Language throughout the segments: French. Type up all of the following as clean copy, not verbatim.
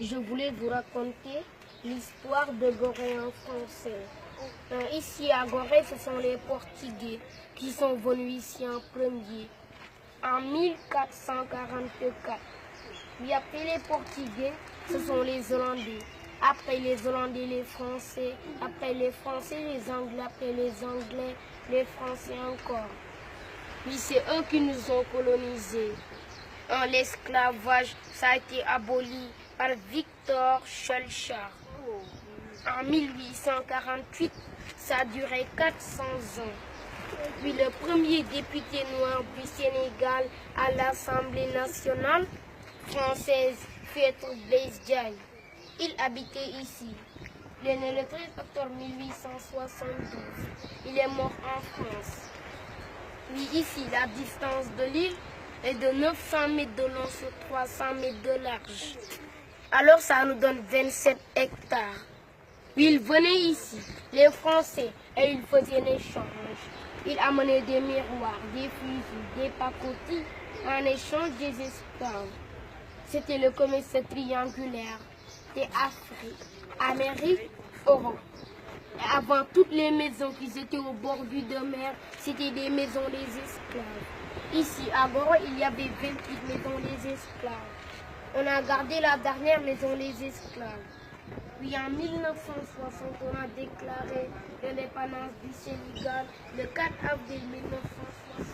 je voulais vous raconter l'histoire de Gorée en français. Ici à Gorée, ce sont les Portugais qui sont venus ici en premier, en 1444. Puis après les Portugais, ce sont les Hollandais. Après les Hollandais, les Français. Après les Français, les Anglais. Après les Anglais, les Français encore. Puis c'est eux qui nous ont colonisés. L'esclavage, ça a été aboli par Victor Schœlcher. En 1848, ça a duré 400 ans. Puis le premier député noir du Sénégal à l'Assemblée nationale française, Maître Blaise Diagne. Il habitait ici. Il est né le 13 octobre 1872. Il est mort en France. Puis ici, la distance de l'île est de 900 mètres de long sur 300 mètres de large. Alors ça nous donne 27 hectares. Puis ils venaient ici, les Français, et ils faisaient l'échange. Ils amenaient des miroirs, des fusils, des pacotis en échange des esclaves. C'était le commerce triangulaire des Afrique, Amérique, Europe. Et avant, toutes les maisons qui étaient au bord de mer, c'était des maisons des esclaves. Ici, à Gorée, il y avait 28 maisons des esclaves. On a gardé la dernière maison des esclaves. Puis en 1960, on a déclaré l'indépendance du Sénégal le 4 avril 1960.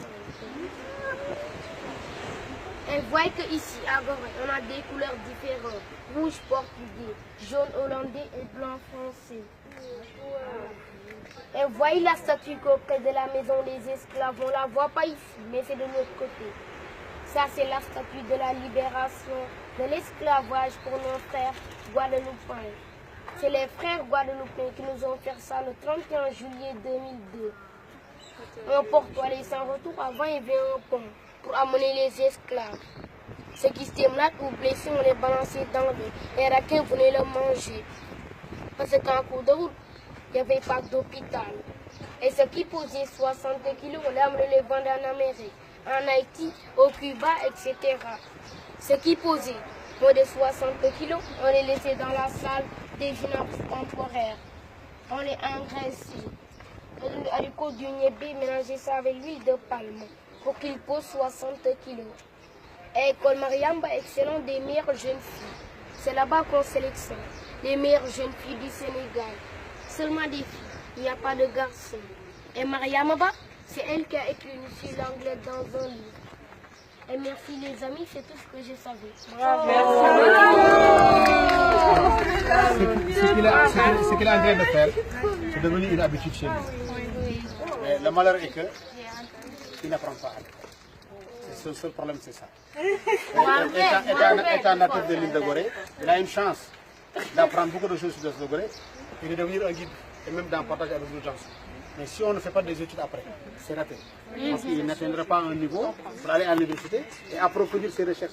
Et voyez qu'ici, à Gorée, on a des couleurs différentes. Rouge portugais, jaune hollandais et blanc français. Et voyez la statue près de la maison des esclaves. On ne la voit pas ici, mais c'est de l'autre côté. Ça, c'est la statue de la libération de l'esclavage pour nos frères guadeloupéens. C'est les frères guadeloupéens qui nous ont fait ça le 31 juillet 2002. Un porte aller sans retour. Avant, il y avait un pont pour amener les esclaves. Ceux qui étaient malades ou blessés, on les balançait dans l'eau. Les requins venaient le manger. Parce qu'en cours de route, il n'y avait pas d'hôpital. Et ceux qui posaient 60 kilos, on les amenait les vendre en Amérique, en Haïti, au Cuba, etc. Ceux qui posaient moins de 60 kilos, on les laissait dans la salle des gymnastes temporaires. On les engraissait. Le haricot du niébé, mélanger ça avec l'huile de palme pour qu'ils posent 60 kilos. Et École Mariamba, excellent des meilleures jeunes filles. C'est là-bas qu'on sélectionne les meilleures jeunes filles du Sénégal. Seulement des filles, il n'y a pas de garçons. Et Mariamba, c'est elle qui a écrit une fille l'anglais dans un livre. Et merci les amis, c'est tout ce que je savais. Bravo. Ce qu'il est en train de faire, c'est devenu une habitude chez lui. Mais le malheur est qu'il n'apprend pas à l'école. Le seul problème, c'est ça. Étant natif de l'île de Gorée, il a une chance d'apprendre beaucoup de choses sur l'île de Gorée et de devenir un guide et même d'en partager avec d'autres gens. Mais si on ne fait pas des études après, c'est raté. Parce qu'il n'atteindra pas un niveau pour aller à l'université et approfondir ses recherches.